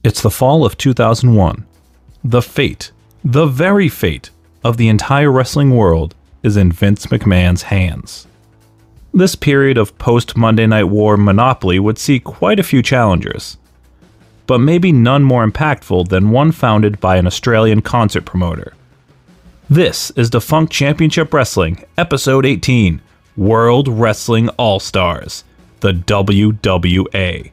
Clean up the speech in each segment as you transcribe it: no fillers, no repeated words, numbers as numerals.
It's the fall of 2001. The very fate of the entire wrestling world is in Vince McMahon's hands. This period of post-Monday Night War monopoly would see quite a few challengers, but maybe none more impactful than one founded by an Australian concert promoter. This is Defunct Championship Wrestling, Episode 18, World Wrestling All-Stars, the WWA.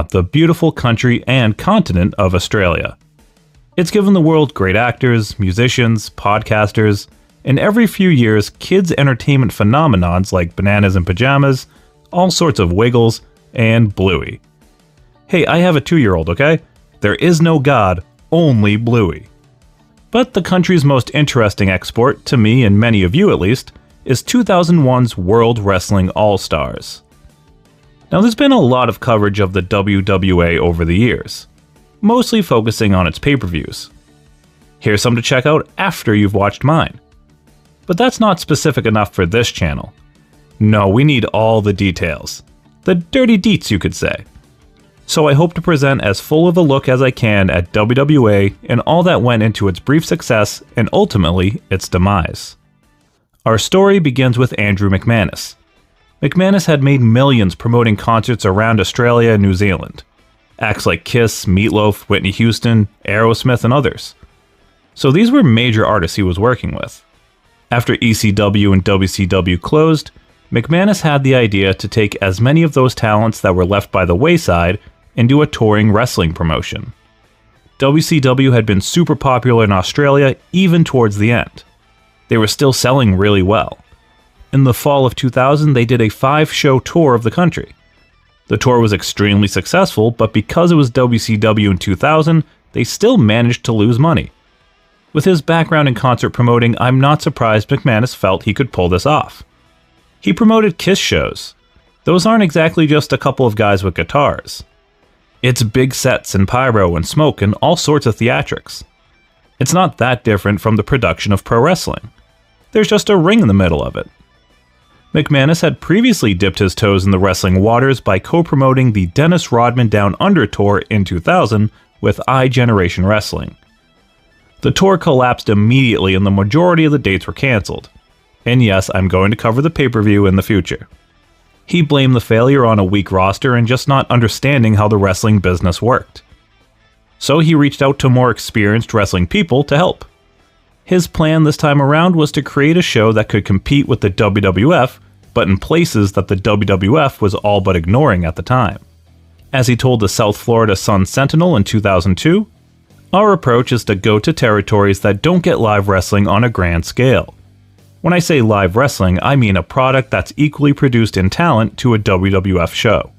The beautiful country and continent of Australia. It's given the world great actors, musicians, podcasters, and every few years, kids' entertainment phenomenons like Bananas in Pajamas, all sorts of Wiggles, and Bluey. Hey, I have a 2-year-old, okay? There is no God, only Bluey. But the country's most interesting export, to me and many of you at least, is 2001's World Wrestling All-Stars. Now, there's been a lot of coverage of the WWA over the years, mostly focusing on its pay-per-views. Here's some to check out after you've watched mine. But that's not specific enough for this channel. No, we need all the details. The dirty deets, you could say. So I hope to present as full of a look as I can at WWA and all that went into its brief success and ultimately its demise. Our story begins with Andrew McManus. McManus had made millions promoting concerts around Australia and New Zealand. Acts like Kiss, Meatloaf, Whitney Houston, Aerosmith, and others. So these were major artists he was working with. After ECW and WCW closed, McManus had the idea to take as many of those talents that were left by the wayside and do a touring wrestling promotion. WCW had been super popular in Australia even towards the end. They were still selling really well. In the fall of 2000, they did a 5-show tour of the country. The tour was extremely successful, but because it was WCW in 2000, they still managed to lose money. With his background in concert promoting, I'm not surprised McManus felt he could pull this off. He promoted Kiss shows. Those aren't exactly just a couple of guys with guitars. It's big sets and pyro and smoke and all sorts of theatrics. It's not that different from the production of pro wrestling. There's just a ring in the middle of it. McManus had previously dipped his toes in the wrestling waters by co-promoting the Dennis Rodman Down Under tour in 2000 with iGeneration Wrestling. The tour collapsed immediately and the majority of the dates were cancelled. And yes, I'm going to cover the pay-per-view in the future. He blamed the failure on a weak roster and just not understanding how the wrestling business worked. So he reached out to more experienced wrestling people to help. His plan this time around was to create a show that could compete with the WWF, but in places that the WWF was all but ignoring at the time. As he told the South Florida Sun-Sentinel in 2002, "Our approach is to go to territories that don't get live wrestling on a grand scale. When I say live wrestling, I mean a product that's equally produced in talent to a WWF show."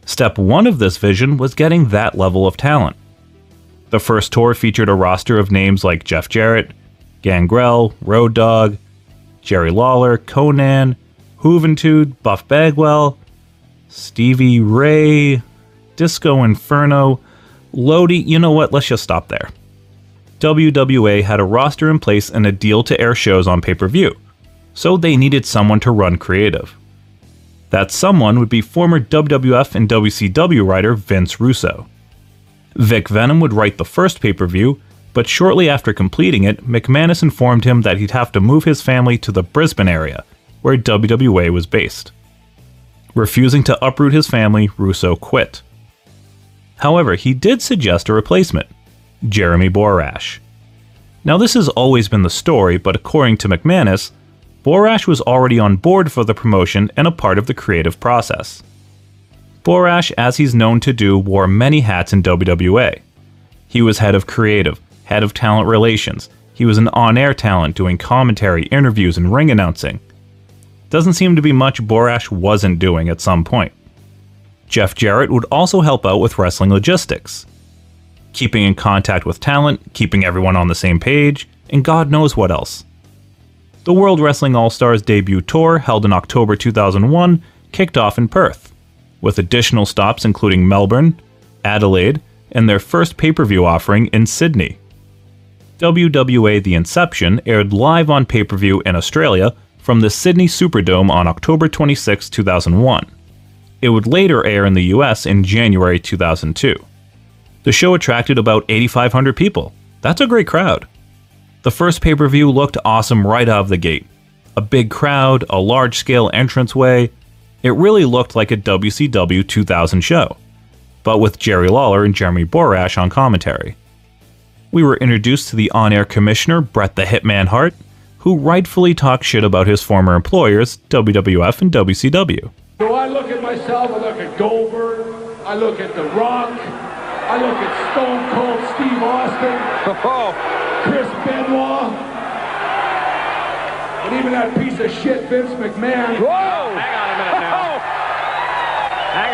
Step 1 of this vision was getting that level of talent. The first tour featured a roster of names like Jeff Jarrett, Gangrel, Road Dogg, Jerry Lawler, Conan, Juventud, Buff Bagwell, Stevie Ray, Disco Inferno, Lodi. You know what, let's just stop there. WWA had a roster in place and a deal to air shows on pay-per-view, so they needed someone to run creative. That someone would be former WWF and WCW writer Vince Russo. Vic Venom would write the first pay-per-view, but shortly after completing it, McManus informed him that he'd have to move his family to the Brisbane area, where WWA was based. Refusing to uproot his family, Russo quit. However, he did suggest a replacement, Jeremy Borash. Now, this has always been the story, but according to McManus, Borash was already on board for the promotion and a part of the creative process. Borash, as he's known to do, wore many hats in WWA. He was head of creative, head of talent relations, he was an on-air talent doing commentary, interviews, and ring announcing. Doesn't seem to be much Borash wasn't doing at some point. Jeff Jarrett would also help out with wrestling logistics, keeping in contact with talent, keeping everyone on the same page, and God knows what else. The World Wrestling All-Stars debut tour, held in October 2001, kicked off in Perth, with additional stops including Melbourne, Adelaide, and their first pay-per-view offering in Sydney. WWA The Inception aired live on pay-per-view in Australia from the Sydney Superdome on October 26, 2001. It would later air in the US in January 2002. The show attracted about 8,500 people. That's a great crowd. The first pay-per-view looked awesome right out of the gate. A big crowd, a large-scale entranceway. It really looked like a WCW 2000 show, but with Jerry Lawler and Jeremy Borash on commentary. We were introduced to the on-air commissioner, Bret the Hitman Hart, who rightfully talked shit about his former employers, WWF and WCW. So I look at myself, I look at Goldberg, I look at The Rock, I look at Stone Cold Steve Austin, Chris Benoit, and even that piece of shit Vince McMahon. Whoa! Hang on a minute now. Hang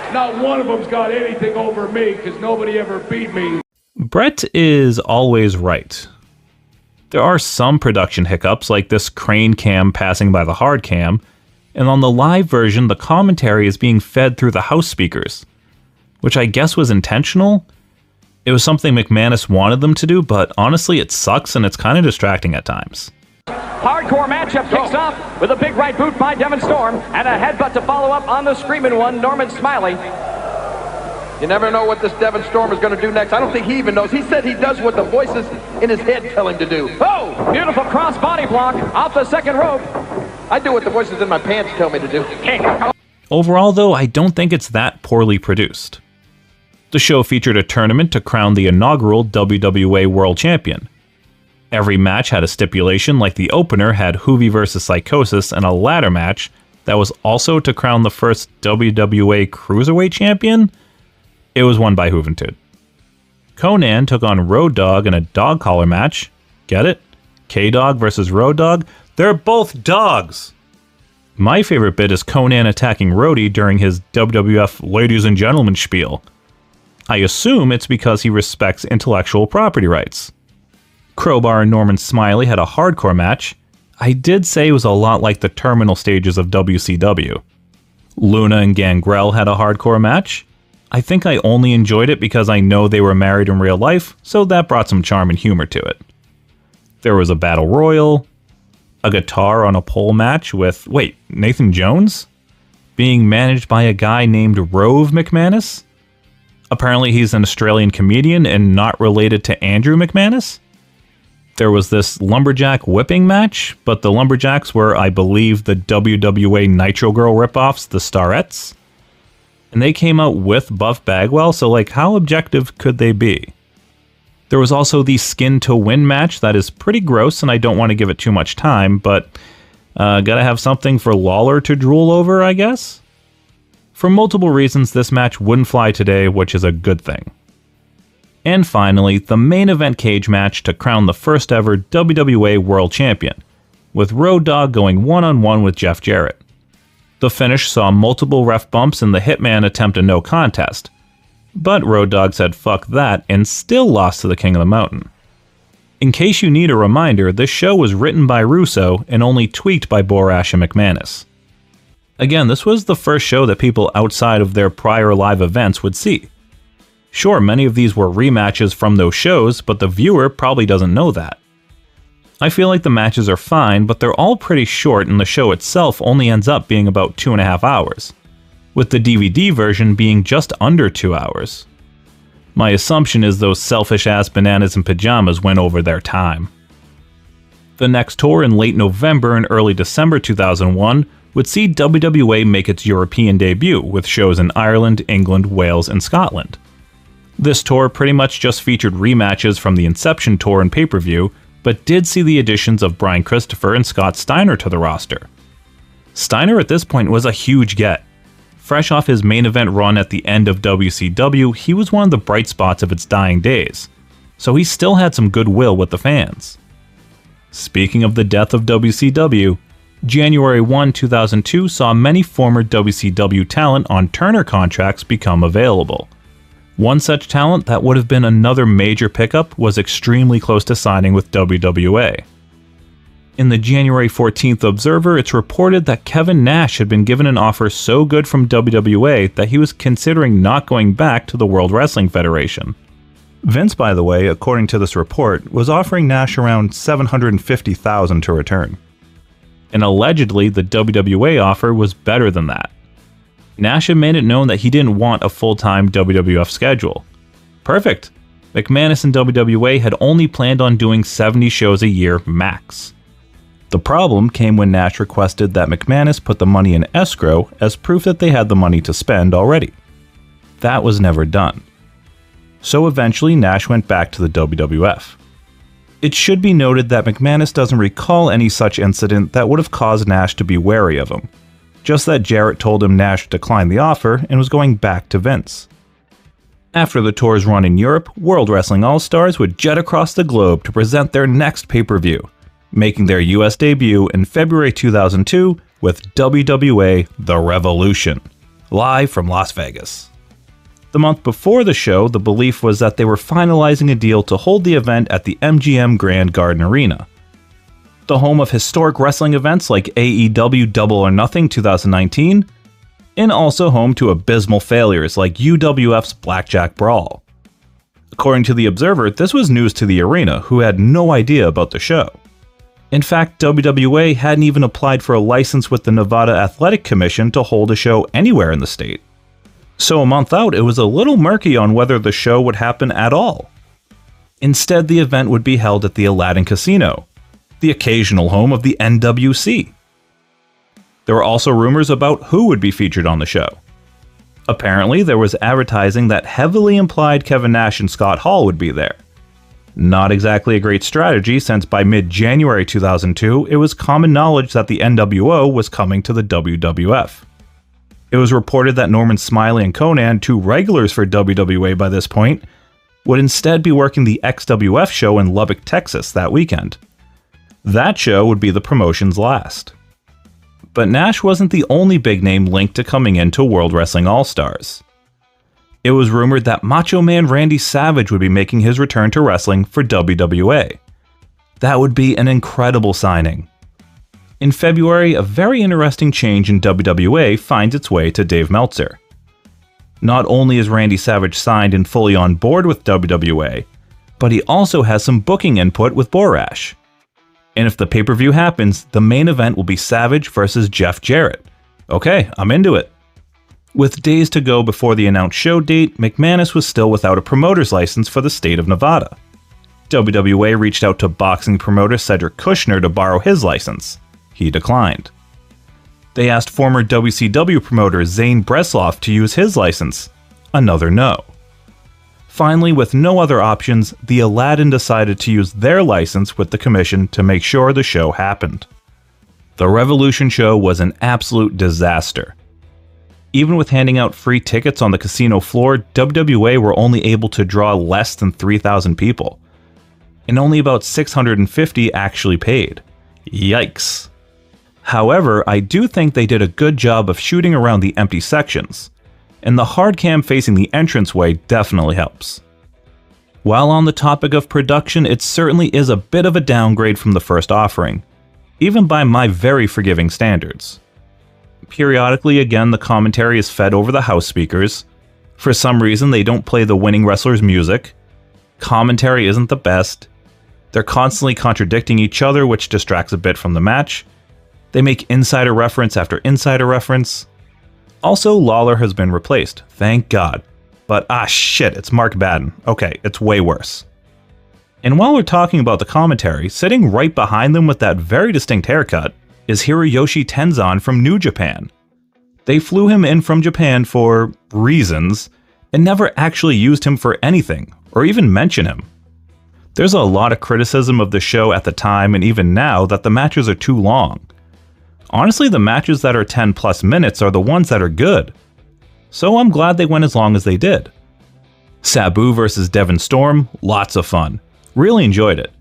on. Not one of them's got anything over me, because nobody ever beat me. Bret is always right. There are some production hiccups, like this crane cam passing by the hard cam, and on the live version, the commentary is being fed through the house speakers, which I guess was intentional. It was something McManus wanted them to do, but honestly, it sucks and it's kind of distracting at times. Hardcore matchup kicks off with a big right boot by Devon Storm and a headbutt to follow up on the screaming one, Norman Smiley. You never know what this Devon Storm is going to do next. I don't think he even knows. He said he does what the voices in his head tell him to do. Oh, beautiful cross body block off the second rope. I do what the voices in my pants tell me to do. Overall, though, I don't think it's that poorly produced. The show featured a tournament to crown the inaugural WWA World Champion. Every match had a stipulation, like the opener had Hoovy vs. Psychosis, and a ladder match that was also to crown the first WWA Cruiserweight Champion. It was won by Juventud. Conan took on Road Dogg in a dog collar match. Get it? K-Dog versus Road Dogg? They're both dogs! My favorite bit is Conan attacking Rhodey during his WWF Ladies and Gentlemen spiel. I assume it's because he respects intellectual property rights. Crowbar and Norman Smiley had a hardcore match. I did say it was a lot like the terminal stages of WCW. Luna and Gangrel had a hardcore match. I think I only enjoyed it because I know they were married in real life, so that brought some charm and humor to it. There was a battle royal, a guitar on a pole match with, Nathan Jones? Being managed by a guy named Rove McManus? Apparently he's an Australian comedian and not related to Andrew McManus? There was this lumberjack whipping match, but the lumberjacks were, I believe, the WWA Nitro Girl ripoffs, the Starettes. And they came out with Buff Bagwell, so how objective could they be? There was also the Skin to Win match that is pretty gross, and I don't want to give it too much time, but gotta have something for Lawler to drool over, I guess? For multiple reasons, this match wouldn't fly today, which is a good thing. And finally, the main event cage match to crown the first ever WWA World Champion, with Road Dogg going one-on-one with Jeff Jarrett. The finish saw multiple ref bumps and the Hitman attempt a no contest, but Road Dogg said fuck that and still lost to the King of the Mountain. In case you need a reminder, this show was written by Russo and only tweaked by Borash and McManus. Again, this was the first show that people outside of their prior live events would see. Sure, many of these were rematches from those shows, but the viewer probably doesn't know that. I feel like the matches are fine, but they're all pretty short and the show itself only ends up being about 2.5 hours, with the DVD version being just under 2 hours. My assumption is those selfish-ass bananas in pajamas went over their time. The next tour in late November and early December 2001 would see WWA make its European debut with shows in Ireland, England, Wales, and Scotland. This tour pretty much just featured rematches from the Inception tour and pay-per-view, but did see the additions of Brian Christopher and Scott Steiner to the roster. Steiner at this point was a huge get. Fresh off his main event run at the end of WCW, he was one of the bright spots of its dying days, so he still had some goodwill with the fans. Speaking of the death of WCW, January 1, 2002 saw many former WCW talent on Turner contracts become available. One such talent that would have been another major pickup was extremely close to signing with WWA. In the January 14th Observer, it's reported that Kevin Nash had been given an offer so good from WWA that he was considering not going back to the World Wrestling Federation. Vince, by the way, according to this report, was offering Nash around $750,000 to return. And allegedly, the WWA offer was better than that. Nash had made it known that he didn't want a full-time WWF schedule. Perfect! McManus and WWA had only planned on doing 70 shows a year max. The problem came when Nash requested that McManus put the money in escrow as proof that they had the money to spend already. That was never done. So eventually Nash went back to the WWF. It should be noted that McManus doesn't recall any such incident that would have caused Nash to be wary of him, just that Jarrett told him Nash declined the offer and was going back to Vince. After the tour's run in Europe, World Wrestling All-Stars would jet across the globe to present their next pay-per-view, making their US debut in February 2002 with WWA The Revolution, live from Las Vegas. The month before the show, the belief was that they were finalizing a deal to hold the event at the MGM Grand Garden Arena, the home of historic wrestling events like AEW Double or Nothing 2019, and also home to abysmal failures like UWF's Blackjack Brawl. According to The Observer, this was news to the arena, who had no idea about the show. In fact, WWA hadn't even applied for a license with the Nevada Athletic Commission to hold a show anywhere in the state. So a month out, it was a little murky on whether the show would happen at all. Instead, the event would be held at the Aladdin Casino, the occasional home of the NWC. There were also rumors about who would be featured on the show. Apparently, there was advertising that heavily implied Kevin Nash and Scott Hall would be there. Not exactly a great strategy, since by mid-January 2002, it was common knowledge that the NWO was coming to the WWF. It was reported that Norman Smiley and Conan, two regulars for WWA by this point, would instead be working the XWF show in Lubbock, Texas that weekend. That show would be the promotion's last. But Nash wasn't the only big name linked to coming into World Wrestling All-Stars. It was rumored that Macho Man Randy Savage would be making his return to wrestling for WWA. That would be an incredible signing. In February, a very interesting change in WWA finds its way to Dave Meltzer. Not only is Randy Savage signed and fully on board with WWA, but he also has some booking input with Borash. And if the pay-per-view happens, the main event will be Savage versus Jeff Jarrett. Okay, I'm into it. With days to go before the announced show date, McManus was still without a promoter's license for the state of Nevada. WWA reached out to boxing promoter Cedric Kushner to borrow his license. He declined. They asked former WCW promoter Zane Bresloff to use his license. Another no. Finally, with no other options, the Aladdin decided to use their license with the commission to make sure the show happened. The Revolution show was an absolute disaster. Even with handing out free tickets on the casino floor, WWA were only able to draw less than 3,000 people, and only about 650 actually paid. Yikes. However, I do think they did a good job of shooting around the empty sections, and the hard cam facing the entranceway definitely helps. While on the topic of production, it certainly is a bit of a downgrade from the first offering, even by my very forgiving standards. Periodically, again, the commentary is fed over the house speakers. For some reason, they don't play the winning wrestler's music. Commentary isn't the best. They're constantly contradicting each other, which distracts a bit from the match. They make insider reference after insider reference. Also, Lawler has been replaced, thank God. But shit, it's Mark Baden. Okay, it's way worse. And while we're talking about the commentary, sitting right behind them with that very distinct haircut is Hiroyoshi Tenzan from New Japan. They flew him in from Japan for reasons, and never actually used him for anything, or even mention him. There's a lot of criticism of the show at the time and even now that the matches are too long. Honestly, the matches that are 10 plus minutes are the ones that are good. So I'm glad they went as long as they did. Sabu vs. Devon Storm, lots of fun. Really enjoyed it.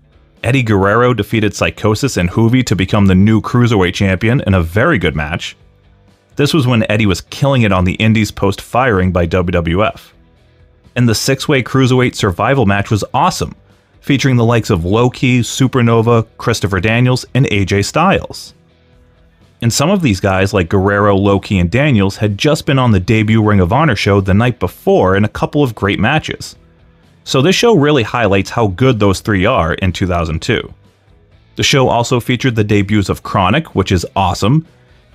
Eddie Guerrero defeated Psychosis and Hoovy to become the new Cruiserweight champion in a very good match. This was when Eddie was killing it on the indies post-firing by WWF. And the 6-way Cruiserweight Survival match was awesome, featuring the likes of Low-Key, Supernova, Christopher Daniels, and AJ Styles. And some of these guys like Guerrero, Low-Key, and Daniels had just been on the debut Ring of Honor show the night before in a couple of great matches. So this show really highlights how good those three are in 2002. The show also featured the debuts of Chronic, which is awesome,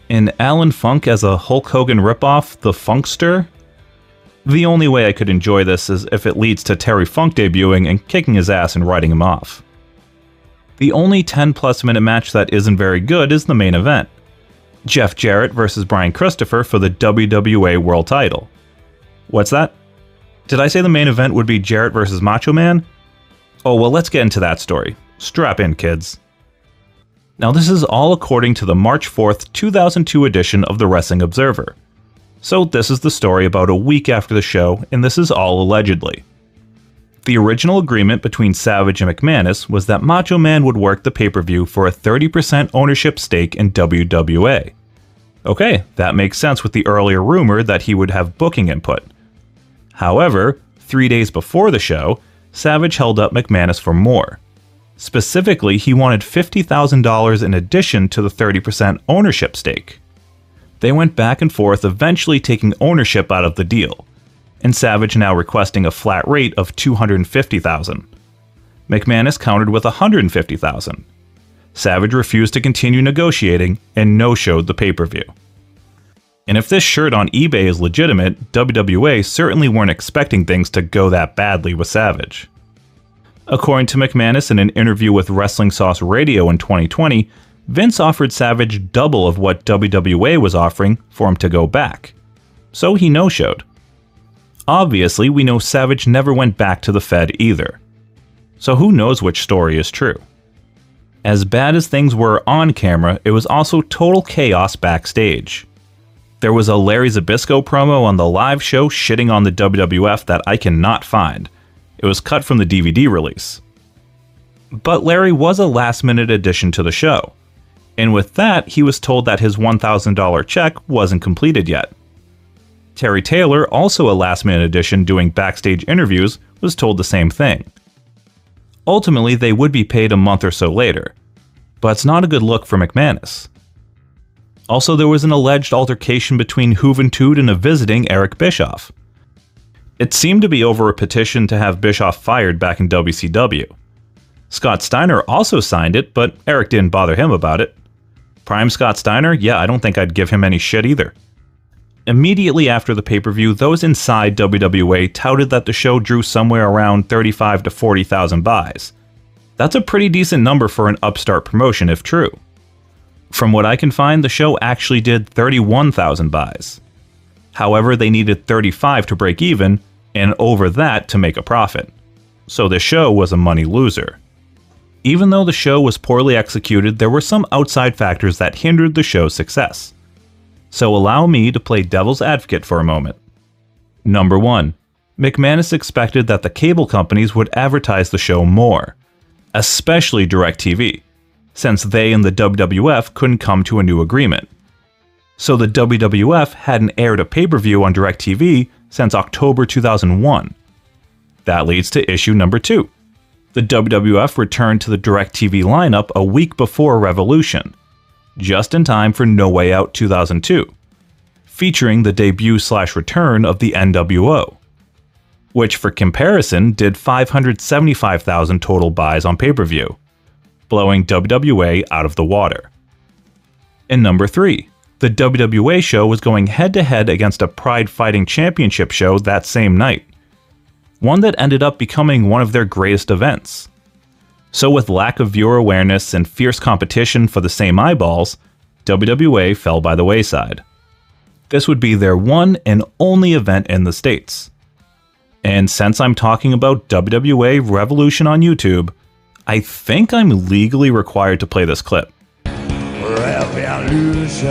and Alan Funk as a Hulk Hogan ripoff, the Funkster. The only way I could enjoy this is if it leads to Terry Funk debuting and kicking his ass and writing him off. The only 10+ minute match that isn't very good is the main event. Jeff Jarrett versus Brian Christopher for the WWA World title. What's that? Did I say the main event would be Jarrett versus Macho Man? Oh well, let's get into that story. Strap in, kids. Now this is all according to the March 4th, 2002 edition of the Wrestling Observer. So this is the story about a week after the show, and this is all allegedly. The original agreement between Savage and McManus was that Macho Man would work the pay-per-view for a 30% ownership stake in WWA. Okay, that makes sense with the earlier rumor that he would have booking input. However, 3 days before the show, Savage held up McManus for more. Specifically, he wanted $50,000 in addition to the 30% ownership stake. They went back and forth, eventually taking ownership out of the deal, and Savage now requesting a flat rate of $250,000. McManus countered with $150,000. Savage refused to continue negotiating and no-showed the pay-per-view. And if this shirt on eBay is legitimate, WWA certainly weren't expecting things to go that badly with Savage. According to McManus in an interview with Wrestling Sauce Radio in 2020, Vince offered Savage double of what WWA was offering for him to go back. So he no-showed. Obviously, we know Savage never went back to the Fed either. So who knows which story is true? As bad as things were on camera, it was also total chaos backstage. There was a Larry Zbyszko promo on the live show shitting on the WWF that I cannot find. It was cut from the DVD release. But Larry was a last-minute addition to the show. And with that, he was told that his $1,000 check wasn't completed yet. Terry Taylor, also a last-minute addition doing backstage interviews, was told the same thing. Ultimately, they would be paid a month or so later. But it's not a good look for McManus. Also, there was an alleged altercation between Juventud and a visiting Eric Bischoff. It seemed to be over a petition to have Bischoff fired back in WCW. Scott Steiner also signed it, but Eric didn't bother him about it. Prime Scott Steiner? Yeah, I don't think I'd give him any shit either. Immediately after the pay-per-view, those inside WWA touted that the show drew somewhere around 35,000 to 40,000 buys. That's a pretty decent number for an upstart promotion if true. From what I can find, the show actually did 31,000 buys. However, they needed 35 to break even, and over that to make a profit. So the show was a money loser. Even though the show was poorly executed, there were some outside factors that hindered the show's success. So allow me to play devil's advocate for a moment. Number 1. McManus expected that the cable companies would advertise the show more, especially DirecTV, since they and the WWF couldn't come to a new agreement. So the WWF hadn't aired a pay-per-view on DirecTV since October 2001. That leads to issue number 2. The WWF returned to the DirecTV lineup a week before Revolution, just in time for No Way Out 2002, featuring the debut/return of the NWO, which for comparison did 575,000 total buys on pay-per-view, blowing WWA out of the water. And number 3, the WWA show was going head-to-head against a Pride Fighting Championship show that same night, one that ended up becoming one of their greatest events. So with lack of viewer awareness and fierce competition for the same eyeballs, WWA fell by the wayside. This would be their one and only event in the States. And since I'm talking about WWA Revolution on YouTube, I think I'm legally required to play this clip. Revolution,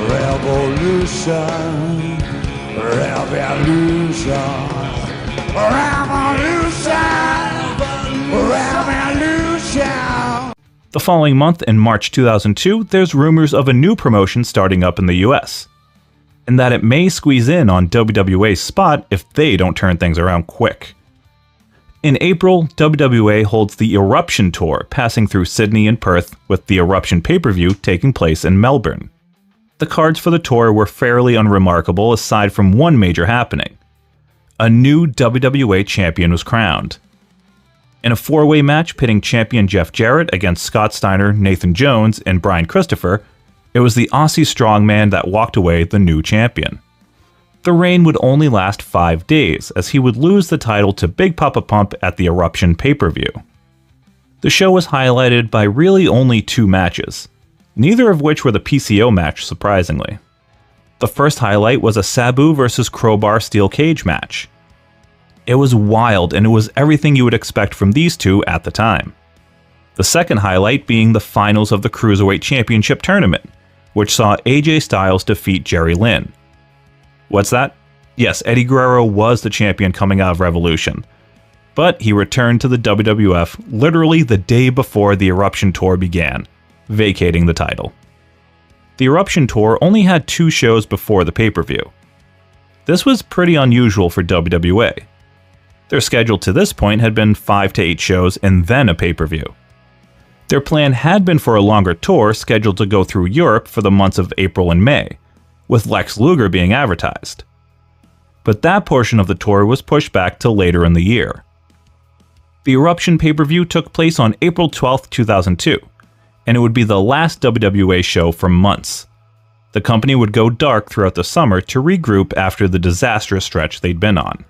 revolution, revolution, revolution. The following month, in March 2002, there's rumors of a new promotion starting up in the US. and that it may squeeze in on WWA's spot if they don't turn things around quick. In April, WWA holds the Eruption Tour, passing through Sydney and Perth, with the Eruption pay-per-view taking place in Melbourne. The cards for the tour were fairly unremarkable aside from one major happening. A new WWA champion was crowned. In a four-way match pitting champion Jeff Jarrett against Scott Steiner, Nathan Jones, and Brian Christopher, it was the Aussie strongman that walked away the new champion. The reign would only last 5 days, as he would lose the title to Big Papa Pump at the Eruption pay-per-view. The show was highlighted by really only 2 matches, neither of which were the PCO match, surprisingly. The first highlight was a Sabu vs. Crowbar Steel Cage match. It was wild, and it was everything you would expect from these two at the time. The second highlight being the finals of the Cruiserweight Championship tournament, which saw AJ Styles defeat Jerry Lynn. What's that? Yes, Eddie Guerrero was the champion coming out of Revolution, but he returned to the WWF literally the day before the Eruption Tour began, vacating the title. The Eruption Tour only had 2 shows before the pay-per-view. This was pretty unusual for WWA. Their schedule to this point had been 5 to 8 shows and then a pay-per-view. Their plan had been for a longer tour scheduled to go through Europe for the months of April and May, with Lex Luger being advertised. But that portion of the tour was pushed back to later in the year. The Eruption pay-per-view took place on April 12, 2002, and it would be the last WWA show for months. The company would go dark throughout the summer to regroup after the disastrous stretch they'd been on.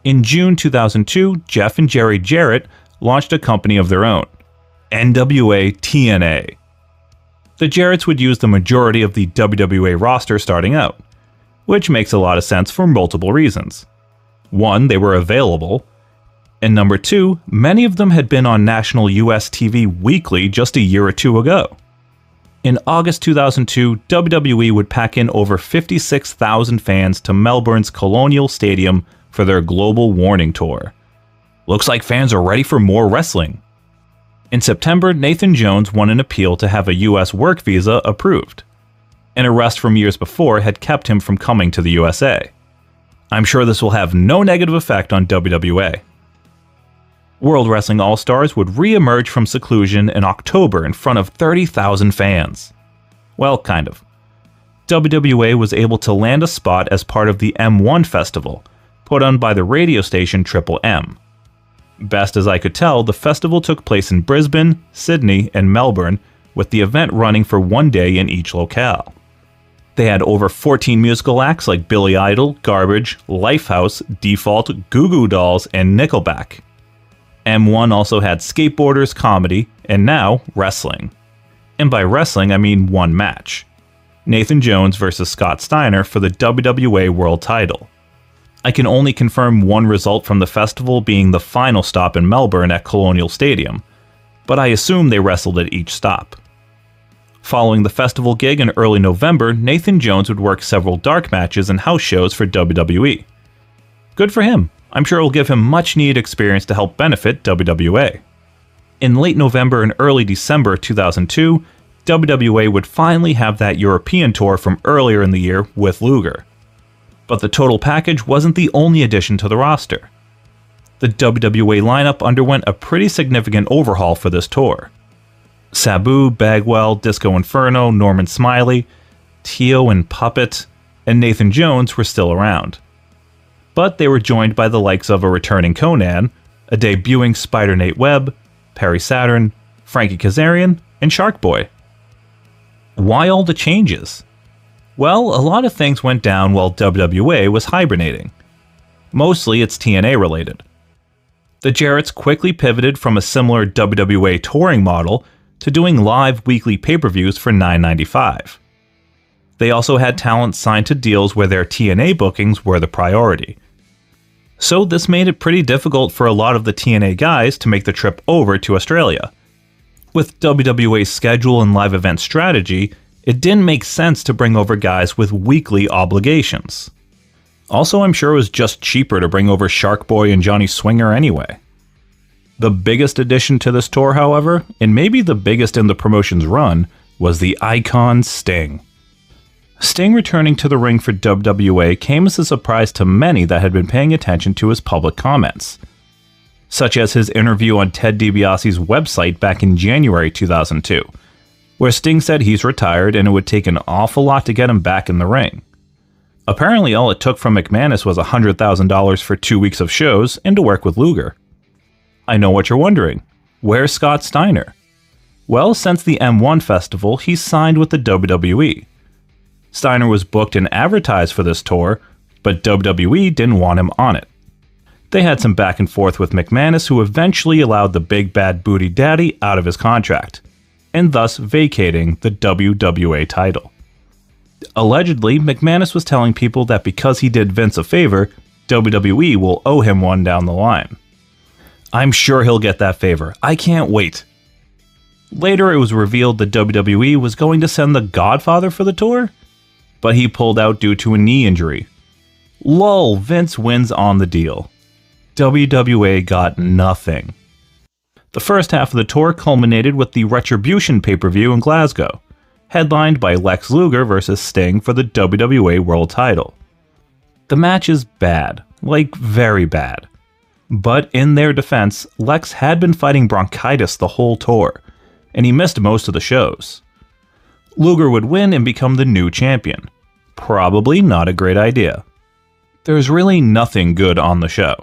In June 2002, Jeff and Jerry Jarrett launched a company of their own, NWA TNA. The Jarretts would use the majority of the WWA roster starting out, which makes a lot of sense for multiple reasons. 1, they were available, and number 2, many of them had been on national US TV weekly just a year or 2 ago. In August 2002, WWE would pack in over 56,000 fans to Melbourne's Colonial Stadium for their Global Warning Tour. Looks like fans are ready for more wrestling. In September, Nathan Jones won an appeal to have a US work visa approved. An arrest from years before had kept him from coming to the USA. I'm sure this will have no negative effect on WWA. World Wrestling All-Stars would re-emerge from seclusion in October in front of 30,000 fans. Well, kind of. WWA was able to land a spot as part of the M1 Festival, put on by the radio station Triple M. Best as I could tell, the festival took place in Brisbane, Sydney, and Melbourne, with the event running for 1 day in each locale. They had over 14 musical acts like Billy Idol, Garbage, Lifehouse, Default, Goo Goo Dolls, and Nickelback. M1 also had skateboarders, comedy, and now wrestling. And by wrestling, I mean one match. Nathan Jones versus Scott Steiner for the WWA World title. I can only confirm one result from the festival being the final stop in Melbourne at Colonial Stadium, but I assume they wrestled at each stop. Following the festival gig in early November, Nathan Jones would work several dark matches and house shows for WWE. Good for him. I'm sure it will give him much needed experience to help benefit WWA. In late November and early December 2002, WWA would finally have that European tour from earlier in the year with Luger. But the total package wasn't the only addition to the roster. The WWA lineup underwent a pretty significant overhaul for this tour. Sabu, Bagwell, Disco Inferno, Norman Smiley, Tio and Puppet, and Nathan Jones were still around. But they were joined by the likes of a returning Conan, a debuting Spider-Nate Webb, Perry Saturn, Frankie Kazarian, and Shark Boy. Why all the changes? Well, a lot of things went down while WWA was hibernating. Mostly it's TNA related. The Jarretts quickly pivoted from a similar WWA touring model to doing live weekly pay-per-views for $9.95. They also had talent signed to deals where their TNA bookings were the priority. So this made it pretty difficult for a lot of the TNA guys to make the trip over to Australia. With WWA's schedule and live event strategy, it didn't make sense to bring over guys with weekly obligations. Also, I'm sure it was just cheaper to bring over Shark Boy and Johnny Swinger anyway. The biggest addition to this tour, however, and maybe the biggest in the promotion's run, was the Icon Sting. Sting returning to the ring for WWA came as a surprise to many that had been paying attention to his public comments, such as his interview on Ted DiBiase's website back in January 2002, where Sting said he's retired and it would take an awful lot to get him back in the ring. Apparently all it took from McManus was $100,000 for 2 weeks of shows and to work with Luger. I know what you're wondering. Where's Scott Steiner? Well, since the M1 festival, he's signed with the WWE. Steiner was booked and advertised for this tour, but WWE didn't want him on it. They had some back and forth with McManus, who eventually allowed the big bad booty daddy out of his contract, and thus vacating the WWA title. Allegedly, McManus was telling people that because he did Vince a favor, WWE will owe him one down the line. I'm sure he'll get that favor. I can't wait. Later, it was revealed the WWE was going to send the Godfather for the tour, but he pulled out due to a knee injury. Lol, Vince wins on the deal. WWA got nothing. The first half of the tour culminated with the Retribution pay-per-view in Glasgow, headlined by Lex Luger versus Sting for the WWA World title. The match is bad, like very bad. But in their defense, Lex had been fighting bronchitis the whole tour, and he missed most of the shows. Luger would win and become the new champion. Probably not a great idea. There's really nothing good on the show.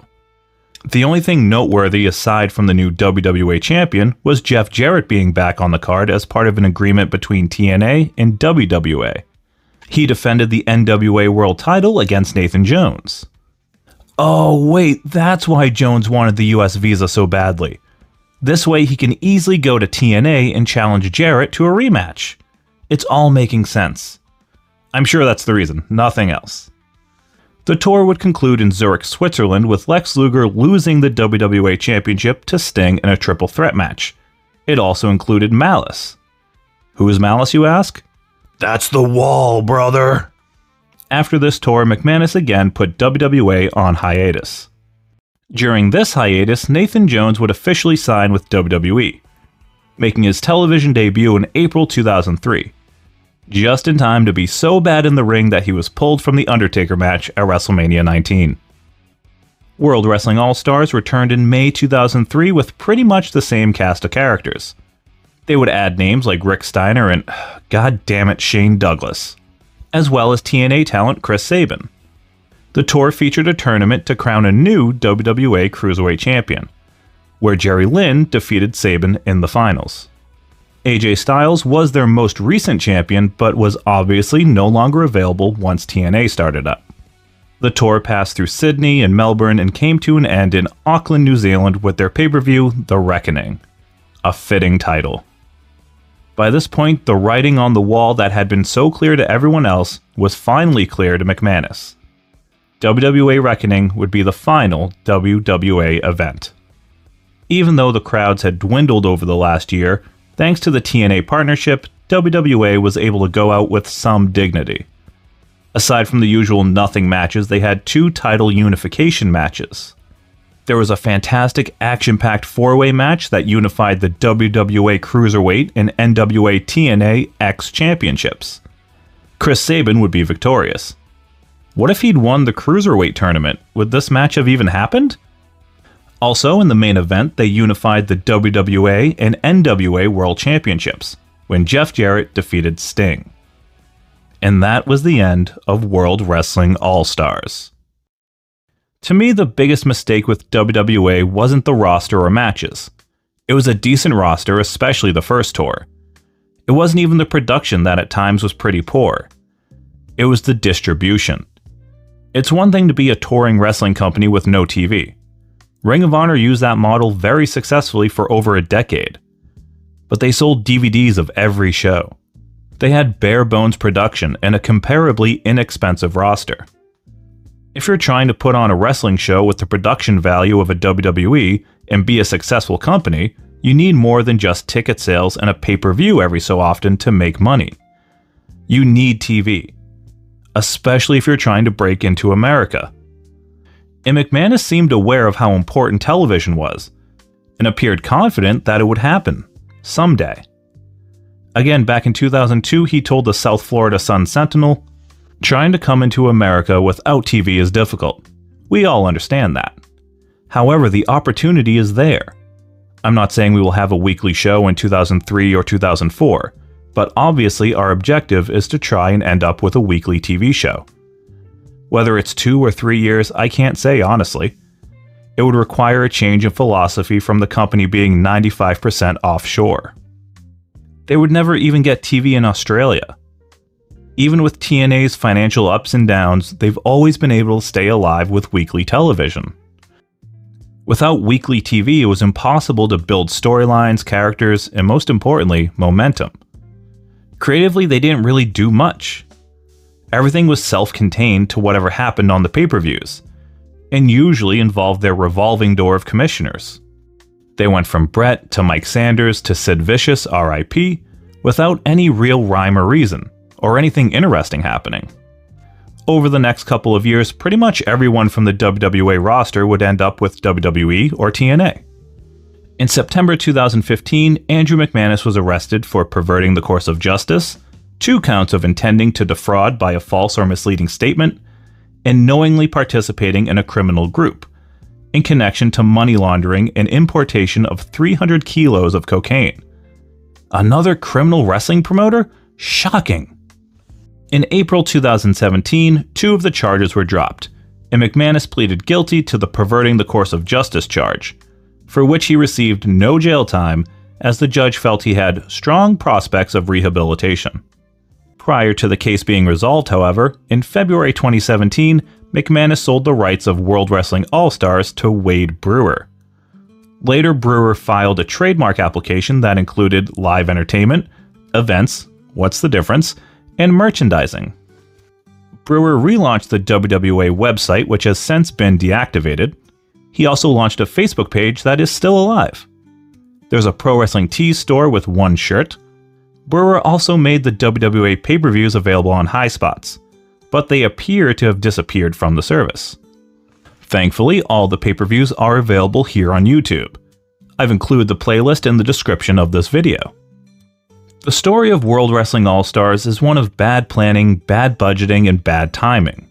The only thing noteworthy aside from the new WWA champion was Jeff Jarrett being back on the card as part of an agreement between TNA and WWA. He defended the NWA World title against Nathan Jones. Oh wait, that's why Jones wanted the US visa so badly. This way he can easily go to TNA and challenge Jarrett to a rematch. It's all making sense. I'm sure that's the reason, nothing else. The tour would conclude in Zurich, Switzerland, with Lex Luger losing the WWA Championship to Sting in a triple threat match. It also included Malice. Who is Malice, you ask? That's the Wall, brother! After this tour, McManus again put WWA on hiatus. During this hiatus, Nathan Jones would officially sign with WWE, making his television debut in April 2003. Just in time to be so bad in the ring that he was pulled from the Undertaker match at WrestleMania 19. World Wrestling All-Stars returned in May 2003 with pretty much the same cast of characters. They would add names like Rick Steiner and, goddammit, Shane Douglas, as well as TNA talent Chris Sabin. The tour featured a tournament to crown a new WWA Cruiserweight Champion, where Jerry Lynn defeated Sabin in the finals. AJ Styles was their most recent champion, but was obviously no longer available once TNA started up. The tour passed through Sydney and Melbourne and came to an end in Auckland, New Zealand with their pay-per-view, The Reckoning. A fitting title. By this point, the writing on the wall that had been so clear to everyone else was finally clear to McManus. WWA Reckoning would be the final WWA event. Even though the crowds had dwindled over the last year, thanks to the TNA partnership, WWA was able to go out with some dignity. Aside from the usual nothing matches, they had 2 title unification matches. There was a fantastic action-packed 4-way match that unified the WWA Cruiserweight and NWA TNA X championships. Chris Sabin would be victorious. What if he'd won the Cruiserweight tournament? Would this match have even happened? Also, in the main event, they unified the WWA and NWA World Championships, when Jeff Jarrett defeated Sting. And that was the end of World Wrestling All-Stars. To me, the biggest mistake with WWA wasn't the roster or matches. It was a decent roster, especially the first tour. It wasn't even the production that at times was pretty poor. It was the distribution. It's one thing to be a touring wrestling company with no TV. Ring of Honor used that model very successfully for over a decade. But they sold DVDs of every show. They had bare bones production and a comparably inexpensive roster. If you're trying to put on a wrestling show with the production value of a WWE and be a successful company, you need more than just ticket sales and a pay-per-view every so often to make money. You need TV, especially if you're trying to break into America. And McManus seemed aware of how important television was, and appeared confident that it would happen, someday. Again, back in 2002, he told the South Florida Sun-Sentinel, Trying to come into America without TV is difficult. We all understand that. However, the opportunity is there. I'm not saying we will have a weekly show in 2003 or 2004, but obviously our objective is to try and end up with a weekly TV show. Whether it's 2 or 3 years, I can't say honestly. It would require a change in philosophy from the company being 95% offshore. They would never even get TV in Australia. Even with TNA's financial ups and downs, they've always been able to stay alive with weekly television. Without weekly TV, it was impossible to build storylines, characters, and most importantly, momentum. Creatively, they didn't really do much. Everything was self-contained to whatever happened on the pay-per-views, and usually involved their revolving door of commissioners. They went from Brett to Mike Sanders to Sid Vicious, RIP, without any real rhyme or reason, or anything interesting happening. Over the next couple of years, pretty much everyone from the WWA roster would end up with WWE or TNA. In September 2015, Andrew McManus was arrested for perverting the course of justice, 2 counts of intending to defraud by a false or misleading statement, and knowingly participating in a criminal group, in connection to money laundering and importation of 300 kilos of cocaine. Another criminal wrestling promoter? Shocking! In April 2017, 2 of the charges were dropped, and McManus pleaded guilty to the perverting the course of justice charge, for which he received no jail time as the judge felt he had strong prospects of rehabilitation. Prior to the case being resolved, however, in February 2017, McManus sold the rights of World Wrestling All-Stars to Wade Brewer. Later, Brewer filed a trademark application that included live entertainment, events, what's the difference, and merchandising. Brewer relaunched the WWA website, which has since been deactivated. He also launched a Facebook page that is still alive. There's a Pro Wrestling Tees store with 1 shirt. Brewer also made the WWA pay-per-views available on High Spots, but they appear to have disappeared from the service. Thankfully, all the pay-per-views are available here on YouTube. I've included the playlist in the description of this video. The story of World Wrestling All-Stars is one of bad planning, bad budgeting, and bad timing.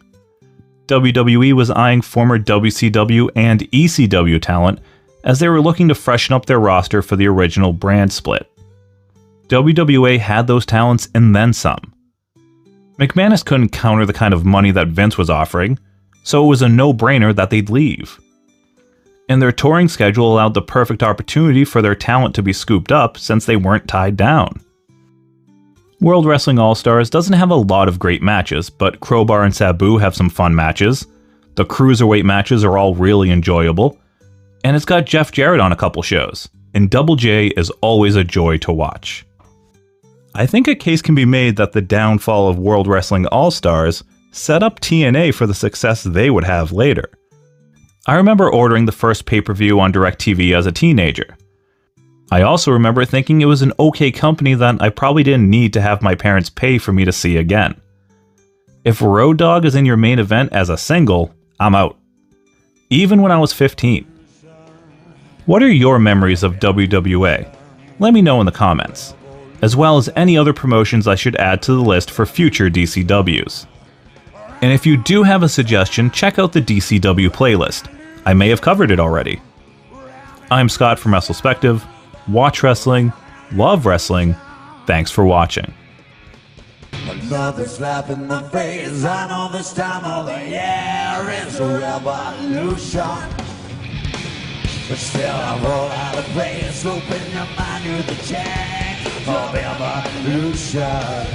WWE was eyeing former WCW and ECW talent as they were looking to freshen up their roster for the original brand split. WWA had those talents and then some. McManus couldn't counter the kind of money that Vince was offering, so it was a no-brainer that they'd leave. And their touring schedule allowed the perfect opportunity for their talent to be scooped up since they weren't tied down. World Wrestling All-Stars doesn't have a lot of great matches, but Crowbar and Sabu have some fun matches. The Cruiserweight matches are all really enjoyable. And it's got Jeff Jarrett on a couple shows, and Double J is always a joy to watch. I think a case can be made that the downfall of World Wrestling All-Stars set up TNA for the success they would have later. I remember ordering the first pay-per-view on DirecTV as a teenager. I also remember thinking it was an okay company that I probably didn't need to have my parents pay for me to see again. If Road Dogg is in your main event as a single, I'm out. Even when I was 15. What are your memories of WWA? Let me know in the comments, as well as any other promotions I should add to the list for future DCWs. And if you do have a suggestion, check out the DCW playlist. I may have covered it already. I'm Scott from WrestleSpective. Watch wrestling, love wrestling. Thanks for watching. Another slap in the face. I know this time of the year is a revolution, but still I roll out of place. Open your mind to the change of evolution.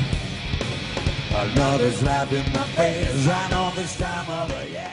Another slap in the face. I know this time of the year.